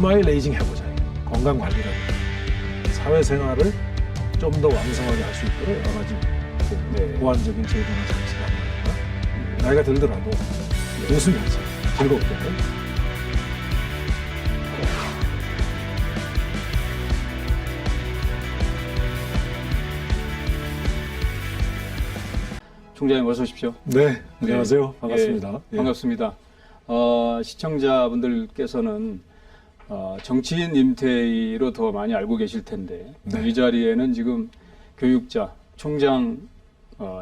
스마일 에이징 해보자. 건강 관리라든가 사회생활을 좀 더 왕성하게 할 수 있도록 여러 가지 보완적인 제도나 장치를 한다든가 나이가 들더라도 웃으면서 즐겁게 총장님 어서 오십시오. 네, 안녕하세요. 반갑습니다. 예, 반갑습니다. 시청자분들께서는 정치인 임태희로 더 많이 알고 계실 텐데 이 자리에는 지금 교육자, 총장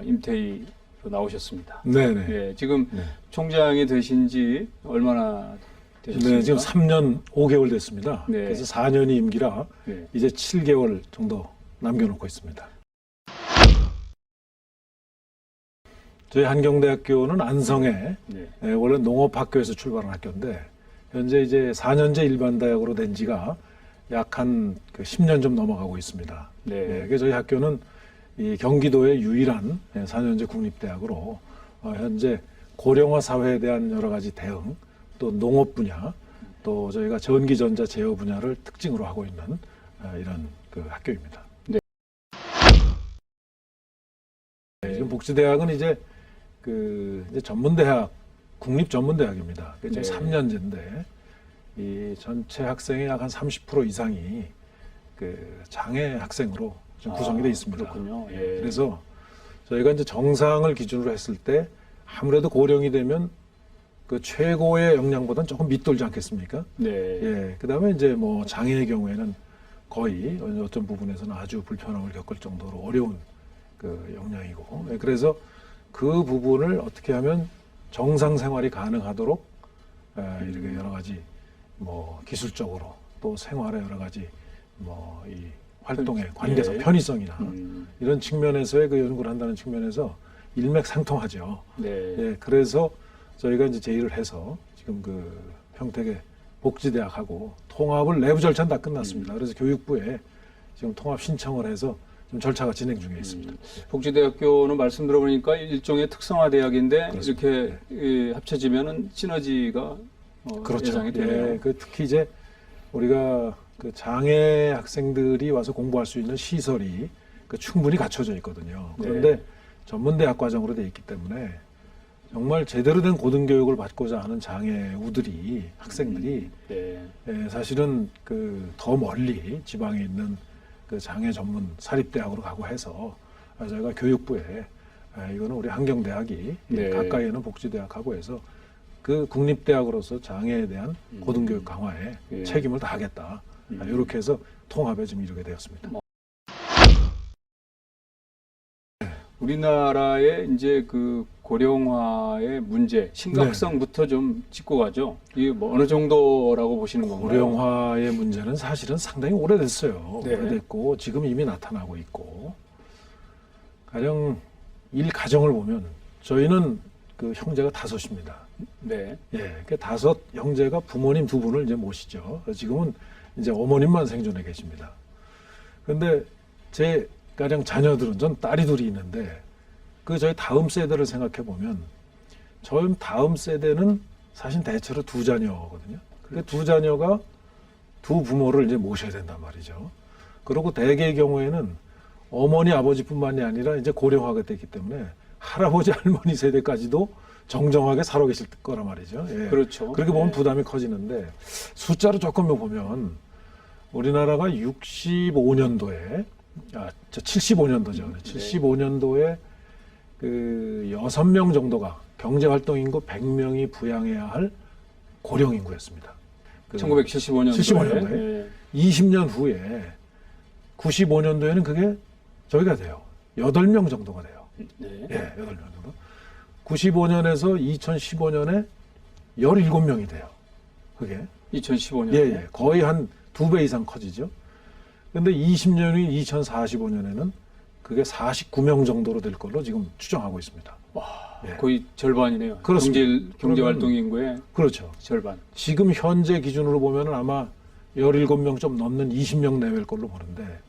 임태희로 나오셨습니다. 네네. 예, 지금 총장이 되신 지 얼마나 되셨습니까? 네, 지금 3년 5개월 됐습니다. 네. 그래서 4년이 임기라 이제 7개월 정도 남겨놓고 있습니다. 저희 한경대학교는 안성에 원래 농업학교에서 출발한 학교인데 현재 이제 4년제 일반대학으로 된 지가 약 한 10년 좀 넘어가고 있습니다. 그래서 저희 학교는 이 경기도의 유일한 4년제 국립대학으로 현재 고령화 사회에 대한 여러 가지 대응, 또 농업 분야, 또 저희가 전기, 전자, 제어 분야를 특징으로 하고 있는 이런 그 학교입니다. 지금 복지대학은 이제 이제 전문대학, 국립전문대학입니다. 지금 3년제인데, 이 전체 학생의 약 한 30% 이상이 장애 학생으로 좀 구성이 되어 있습니다. 그렇군요. 그래서 저희가 이제 정상을 기준으로 했을 때 아무래도 고령이 되면 그 최고의 역량보다는 조금 밑돌지 않겠습니까? 그 다음에 이제 뭐 장애의 경우에는 거의 어떤 부분에서는 아주 불편함을 겪을 정도로 어려운 그 역량이고, 그래서 그 부분을 어떻게 하면 정상 생활이 가능하도록 이렇게 여러 가지 뭐 기술적으로 또 생활의 여러 가지 뭐 이 활동의 관계성, 편의성이나 이런 측면에서의 그 연구를 한다는 측면에서 일맥상통하죠. 그래서 저희가 이제 제의를 해서 지금 그 평택의 복지대학하고 통합을 내부 절차는 다 끝났습니다. 그래서 교육부에 지금 통합 신청을 해서 지금 절차가 진행 중에 있습니다. 복지대학교는 말씀 들어보니까 일종의 특성화 대학인데 그렇습니다. 이렇게 합쳐지면은 시너지가 그렇죠. 예상이 되네요. 특히 이제 우리가 그 장애 학생들이 와서 공부할 수 있는 시설이 충분히 갖춰져 있거든요. 그런데 전문대학 과정으로 돼 있기 때문에 정말 제대로 된 고등교육을 받고자 하는 장애우들이 학생들이 사실은 더 멀리 지방에 있는 그 장애 전문 사립대학으로 가고 해서 저희가 교육부에 이거는 우리 한경대학이 가까이에 있는 복지대학하고 해서 그 국립대학으로서 장애에 대한 고등교육 강화에 책임을 다하겠다. 이렇게 해서 통합에 좀 이르게 되었습니다. 우리나라의 이제 그 고령화의 문제, 심각성부터 좀 짚고 가죠. 이게 뭐 어느 정도라고 보시는 건가요? 고령화의 문제는 사실은 상당히 오래됐어요. 오래됐고 지금 이미 나타나고 있고 가령 일가정을 보면 저희는 그 형제가 5입니다. 그 5 형제가 부모님 2분을 이제 모시죠. 지금은 이제 어머님만 생존해 계십니다. 그런데 제 가령 자녀들은 전 딸이 2이 있는데 저희 다음 세대를 생각해 보면 저희 다음 세대는 사실 대체로 2자녀거든요. 그 2자녀가 2 부모를 이제 모셔야 된단 말이죠. 그리고 대개의 경우에는 어머니 아버지뿐만이 아니라 이제 고령화가 됐기 때문에 할아버지 할머니 세대까지도 정정하게 살아 계실 거란 말이죠. 그렇죠. 그렇게 보면 부담이 커지는데 숫자로 조금 보면 우리나라가 65년도에 75년도죠. 75년도에 그 6명 정도가 경제활동인구 100명이 부양해야 할 고령인구였습니다. 1975년도에 20년 후에 95년도에는 그게 저희가 돼요. 8명 정도가 돼요. 8명 정도. 95년에서 2015년에 17명이 돼요. 그게. 2015년에? 거의 한 2배 이상 커지죠. 근데 20년 후인 2045년에는 그게 49명 정도로 될 걸로 지금 추정하고 있습니다. 와, 거의 절반이네요. 그렇습니다. 경제활동 인구의 그렇죠. 절반. 지금 현재 기준으로 보면 아마 17명 좀 넘는 20명 내외일 걸로 보는데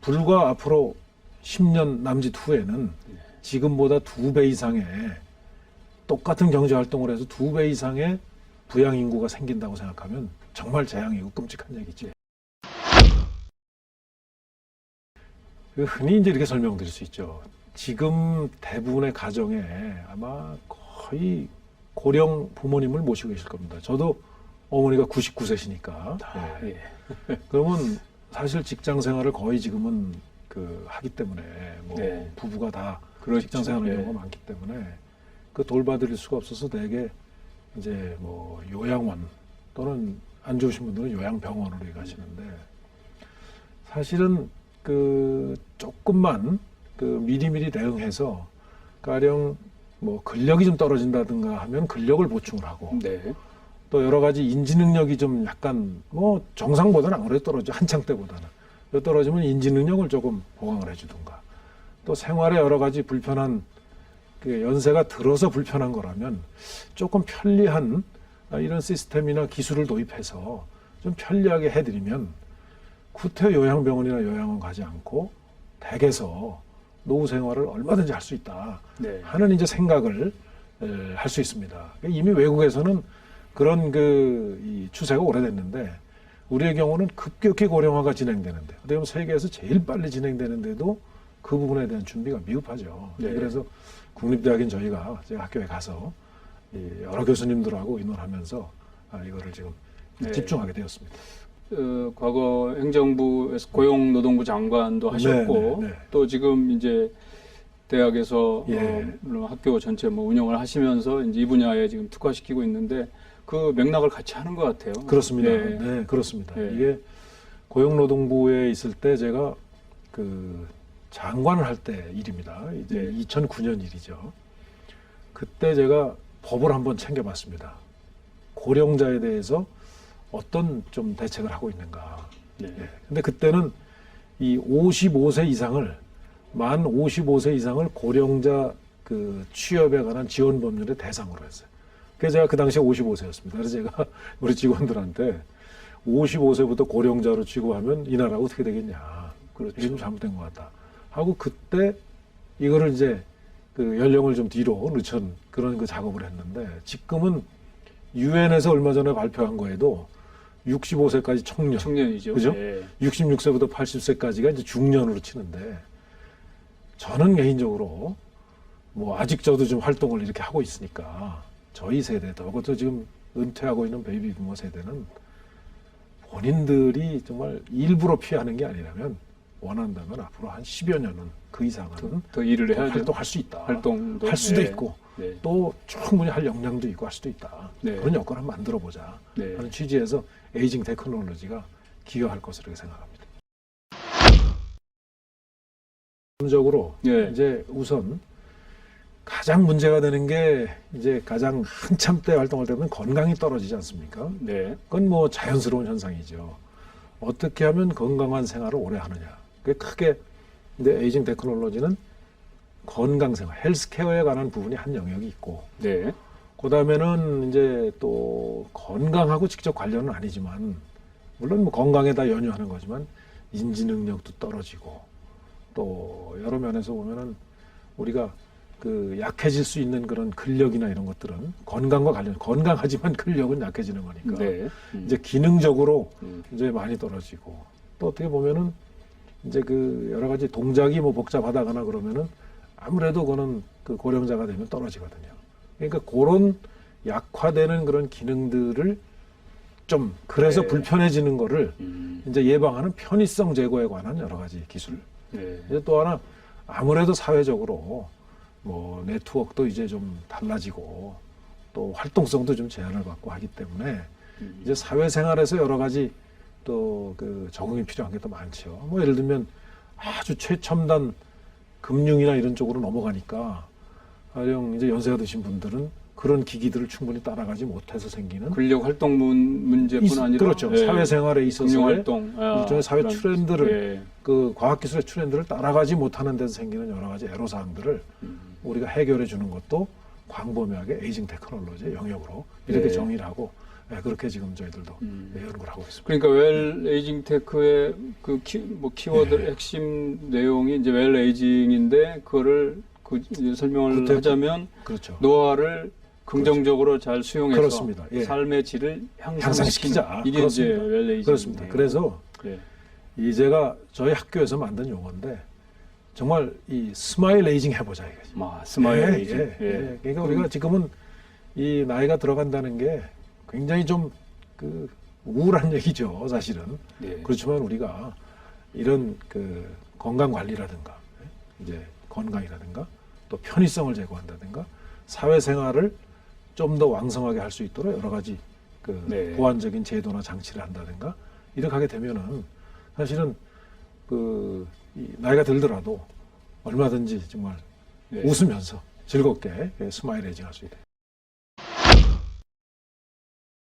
불과 앞으로 10년 남짓 후에는 지금보다 2배 이상의 똑같은 경제활동을 해서 2배 이상의 부양 인구가 생긴다고 생각하면 정말 재앙이고 끔찍한 얘기지. 흔히 이제 이렇게 설명드릴 수 있죠. 지금 대부분의 가정에 아마 거의 고령 부모님을 모시고 계실 겁니다. 저도 어머니가 99세시니까. 예. 그러면 사실 직장 생활을 거의 지금은 하기 때문에 뭐 네. 부부가 다 그렇죠. 직장 생활하는 네. 경우가 많기 때문에 그 돌봐드릴 수가 없어서 대개 이제 뭐 요양원 또는 안 좋으신 분들은 요양병원으로 가시는데 사실은 조금만 미리미리 대응해서 가령 뭐 근력이 좀 떨어진다든가 하면 근력을 보충을 하고 네. 또 여러 가지 인지 능력이 좀 약간 뭐 정상보다는 아무래도 떨어져 한창 때보다는 떨어지면 인지 능력을 조금 보강을 해주든가 또 생활에 여러 가지 불편한 연세가 들어서 불편한 거라면 조금 편리한 이런 시스템이나 기술을 도입해서 좀 편리하게 해드리면 구태 요양병원이나 요양원 가지 않고 댁에서 노후 생활을 얼마든지 할 수 있다 네. 하는 이제 생각을 할 수 있습니다. 이미 외국에서는 그런 이 추세가 오래됐는데 우리의 경우는 급격히 고령화가 진행되는데 어떻게 보면 세계에서 제일 빨리 진행되는데도 그 부분에 대한 준비가 미흡하죠. 네. 그래서 국립대학인 제가 학교에 가서 여러 교수님들하고 의논하면서 이거를 지금 네. 집중하게 되었습니다. 과거 행정부에서 고용노동부 장관도 하셨고 네, 네, 네. 또 지금 이제 대학에서 예. 물론 학교 전체 뭐 운영을 하시면서 이제 이 분야에 지금 특화시키고 있는데 그 맥락을 같이 하는 것 같아요. 그렇습니다. 네. 네, 그렇습니다. 네. 이게 고용노동부에 있을 때 제가 장관을 할 때 일입니다. 이제 네. 2009년 일이죠. 그때 제가 법을 한번 챙겨봤습니다. 고령자에 대해서 어떤 좀 대책을 하고 있는가. 네. 예. 근데 그때는 이 55세 이상을 만 55세 이상을 고령자 취업에 관한 지원 법률의 대상으로 했어요. 그래서 제가 그 당시에 55세였습니다. 그래서 제가 우리 직원들한테 55세부터 고령자로 취급하면 이 나라가 어떻게 되겠냐. 그렇죠. 이게 좀 잘못된 것 같다. 하고 그때 이거를 이제 연령을 좀 뒤로 늦춘 그런 작업을 했는데 지금은 유엔에서 얼마 전에 발표한 거에도 65세까지 청년이죠. 그죠? 네. 66세부터 80세까지가 이제 중년으로 치는데 저는 개인적으로 뭐 아직 저도 좀 활동을 이렇게 하고 있으니까 저희 세대, 그것도 지금 은퇴하고 있는 베이비 부모 세대는 본인들이 정말 일부러 피하는 게 아니라면 원한다면 앞으로 한 10여 년은 그 이상은 더 일을 해야 활동할 수 있다. 활동도 할 수도 네. 있고 네. 또 충분히 할 역량도 있고 할 수도 있다. 네. 그런 여건을 한번 만들어보자 네. 하는 취지에서 에이징 테크놀로지가 기여할 것으로 이렇게 생각합니다. 기본적으로 네. 이제 우선 가장 문제가 되는 게 이제 가장 한참 때 활동할 때는 건강이 떨어지지 않습니까? 네. 그건 뭐 자연스러운 현상이죠. 어떻게 하면 건강한 생활을 오래 하느냐. 그게 크게 이제 에이징 테크놀로지는 건강 생활, 헬스케어에 관한 부분이 한 영역이 있고, 네. 그 다음에는 이제 또 건강하고 직접 관련은 아니지만, 물론 뭐 건강에다 연유하는 거지만 인지 능력도 떨어지고, 또 여러 면에서 보면은 우리가 약해질 수 있는 그런 근력이나 이런 것들은 건강과 건강하지만 근력은 약해지는 거니까 네. 이제 기능적으로 이제 많이 떨어지고 또 어떻게 보면은 이제 여러 가지 동작이 뭐 복잡하다거나 그러면은 아무래도 그거는 고령자가 되면 떨어지거든요. 그러니까 그런 약화되는 그런 기능들을 좀 그래서 네. 불편해지는 거를 이제 예방하는 편의성 제고에 관한 여러 가지 기술. 네. 이제 또 하나 아무래도 사회적으로 뭐 네트워크도 이제 좀 달라지고 또 활동성도 좀 제한을 받고 하기 때문에 이제 사회생활에서 여러 가지 또 적응이 필요한 게 더 많죠. 뭐 예를 들면 아주 최첨단 금융이나 이런 쪽으로 넘어가니까 가령 이제 연세가 드신 분들은 그런 기기들을 충분히 따라가지 못해서 생기는 근력 활동 문제뿐 아니라 그렇죠. 네. 사회생활에 있어서의 활동 일종의 사회 트렌드를 네. 과학기술의 트렌드를 따라가지 못하는 데서 생기는 여러 가지 애로사항들을 우리가 해결해 주는 것도 광범위하게 에이징 테크놀로지의 영역으로 이렇게 네. 정의를 하고 그렇게 지금 저희들도 연구를 하고 있습니다. 그러니까 웰 에이징 테크의 키워드 네. 핵심 내용이 이제 웰 에이징인데 그거를 이제 설명을 구태- 하자면 그렇죠. 노화를 긍정적으로 잘 수용해서 그렇습니다. 예. 삶의 질을 향상시키자. 이게 이제 웰레이즘. 그렇습니다. 그래서 예. 이 제가 저희 학교에서 만든 용어인데 정말 이 스마일 에이징 해보자 이거죠. 스마일 에이징. 예. 그러니까 우리가 지금은 이 나이가 들어간다는 게 굉장히 좀 그 우울한 얘기죠, 사실은. 예. 그렇지만 우리가 이런 그 건강 관리라든가 이제 건강이라든가 또 편의성을 제고한다든가 사회생활을 좀 더 왕성하게 할 수 있도록 여러 가지 그 네. 보완적인 제도나 장치를 한다든가 이렇게 하게 되면은 사실은 그 이 나이가 들더라도 얼마든지 정말 네. 웃으면서 즐겁게 스마일 에이징 할 수 있다.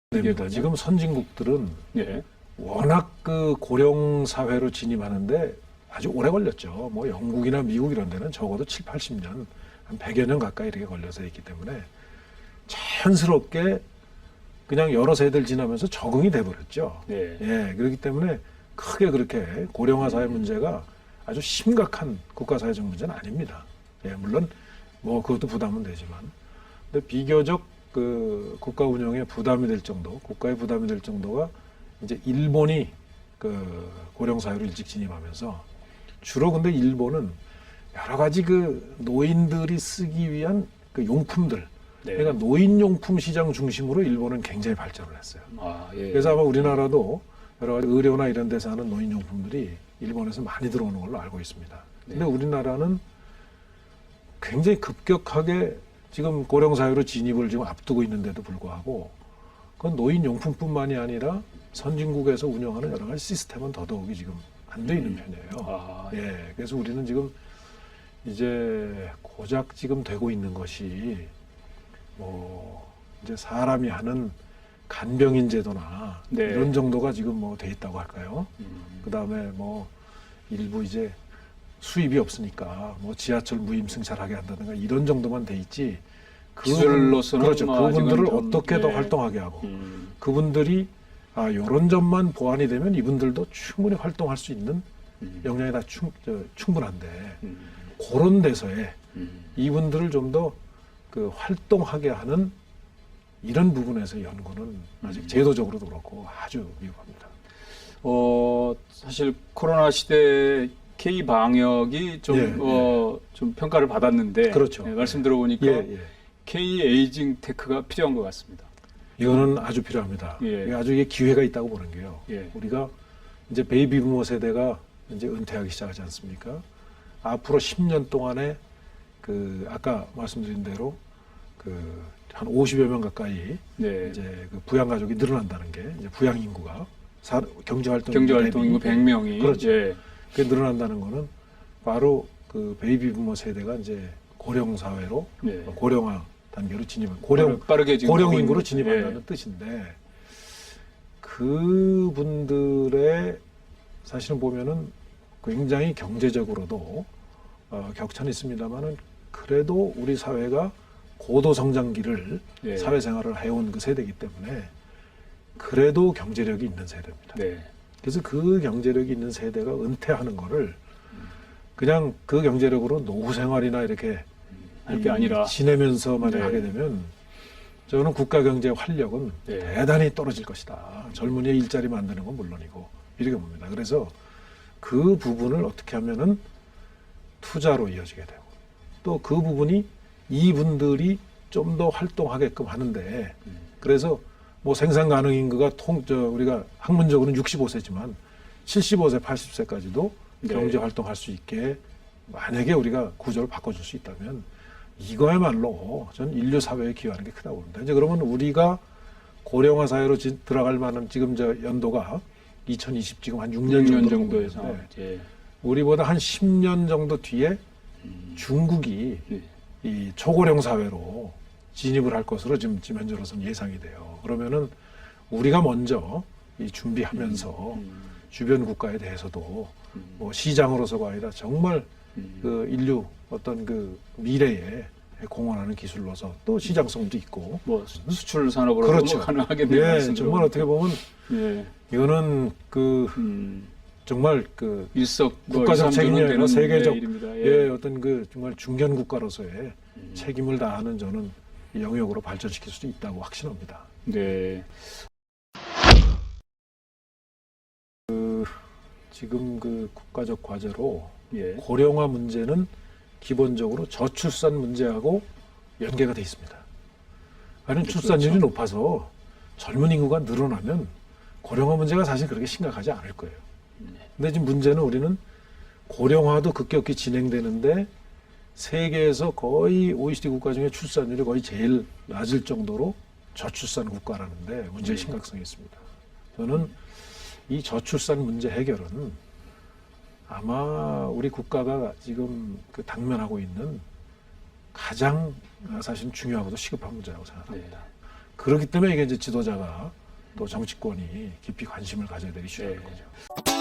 됩니다. 지금 선진국들은 예. 워낙 그 고령 사회로 진입하는데 아주 오래 걸렸죠. 뭐 영국이나 미국 이런 데는 적어도 7, 80년, 한 100여 년 가까이 이렇게 걸려서 있기 때문에 자연스럽게 그냥 여러 세대를 지나면서 적응이 돼 버렸죠. 네. 예, 그렇기 때문에 크게 그렇게 고령화 사회 문제가 아주 심각한 국가 사회적 문제는 아닙니다. 예, 물론 뭐 그것도 부담은 되지만, 근데 비교적 그 국가 운영에 부담이 될 정도, 국가에 부담이 될 정도가 이제 일본이 그 고령 사회로 일찍 진입하면서 주로 근데 일본은 여러 가지 그 노인들이 쓰기 위한 그 용품들, 네. 그러니까 노인용품 시장 중심으로 일본은 굉장히 발전을 했어요. 예. 그래서 아마 우리나라도 여러 가지 의료나 이런 데서 하는 노인용품들이 일본에서 많이 들어오는 걸로 알고 있습니다. 근데 우리나라는 굉장히 급격하게 지금 고령사회로 진입을 지금 앞두고 있는데도 불구하고 그건 노인용품뿐만이 아니라 선진국에서 운영하는 여러 가지 시스템은 더더욱이 지금 안 돼 있는 편이에요. 예, 그래서 우리는 지금 이제 고작 지금 되고 있는 것이 뭐 이제 사람이 하는 간병인 제도나 네. 이런 정도가 지금 뭐 돼 있다고 할까요? 그 다음에 뭐 일부 이제 수입이 없으니까 뭐 지하철 무임승차하게 한다든가 이런 정도만 돼 있지. 기술로서는 그렇죠. 뭐 그분들을 아직은 좀, 어떻게 더 예. 활동하게 하고 그분들이 이런 점만 보완이 되면 이분들도 충분히 활동할 수 있는 역량이 다 충분한데 그런 데서에 이분들을 좀 더 그 활동하게 하는 이런 부분에서 연구는 아직 제도적으로도 그렇고 아주 미흡합니다. 사실 코로나 시대 K 방역이 좀, 예, 좀 평가를 받았는데, 그렇죠. 말씀 들어보니까 K 에이징 테크가 필요한 것 같습니다. 이거는 아주 필요합니다. 예. 아주 이게 기회가 있다고 보는 게요. 예. 우리가 이제 베이비 부모 세대가 이제 은퇴하기 시작하지 않습니까? 앞으로 10년 동안에 그 아까 말씀드린 대로 그 한 50여 명 가까이 네. 이제 그 부양 가족이 늘어난다는 게 이제 부양 인구가 경제활동 인구 100명이 그렇죠. 예. 그게 늘어난다는 거는 바로 그 베이비 부모 세대가 이제 고령 사회로 네. 고령화 단계로 빠르게 지금 고령 가고 인구로 있는 진입한다는 예. 뜻인데 그분들의 사실은 보면은 굉장히 경제적으로도 격차는 있습니다만은 그래도 우리 사회가 고도 성장기를 네. 사회생활을 해온 그 세대이기 때문에 그래도 경제력이 있는 세대입니다. 네. 그래서 그 경제력이 있는 세대가 은퇴하는 거를 그냥 그 경제력으로 노후 생활이나 이렇게 할 게 아니라 지내면서만 네. 하게 되면 저는 국가 경제의 활력은 네. 대단히 떨어질 것이다. 젊은이의 일자리 만드는 건 물론이고 이렇게 봅니다. 그래서 그 부분을 어떻게 하면은 투자로 이어지게 되고 또 그 부분이 이분들이 좀 더 활동하게끔 하는데 그래서 뭐 생산 가능 인구가 우리가 학문적으로는 65세지만 75세, 80세까지도 네. 경제 활동할 수 있게 만약에 우리가 구조를 바꿔줄 수 있다면 이거야말로 전 인류 사회에 기여하는 게 크다고 봅니다. 이제 그러면 우리가 고령화 사회로 들어갈 만한 지금 저 연도가 2020 지금 한 6년 정도에서 예. 우리보다 한 10년 정도 뒤에 중국이 네. 이 초고령 사회로 진입을 할 것으로 지금 현재로서는 예상이 돼요. 그러면은 우리가 먼저 이 준비하면서 주변 국가에 대해서도 뭐 시장으로서가 아니라 정말 그 인류 어떤 그 미래에 공헌하는 기술로서 또 시장성도 있고 뭐 수출 산업으로 그렇죠. 가능하겠네요. 예, 정말 어떻게 보면 예. 이거는 그 정말 그 일석 국가적 책임이 아니라 세계적 일입니다. 예, 어떤 그 정말 중견 국가로서의 책임을 다하는 저는 영역으로 발전시킬 수 있다고 확신합니다. 네. 지금 그 국가적 과제로 예. 고령화 문제는 기본적으로 저출산 문제하고 연계가 돼 있습니다. 아니 출산율이 그렇죠. 높아서 젊은 인구가 늘어나면 고령화 문제가 사실 그렇게 심각하지 않을 거예요. 근데 지금 문제는 우리는 고령화도 급격히 진행되는데 세계에서 거의 OECD 국가 중에 출산율이 거의 제일 낮을 정도로 저출산 국가라는데 문제의 심각성이 있습니다. 저는 이 저출산 문제 해결은 아마 우리 국가가 지금 그 당면하고 있는 가장 사실 중요하고도 시급한 문제라고 생각합니다. 네. 그렇기 때문에 이게 이제 지도자가 또 정치권이 깊이 관심을 가져야 될 이슈라는 네. 거죠.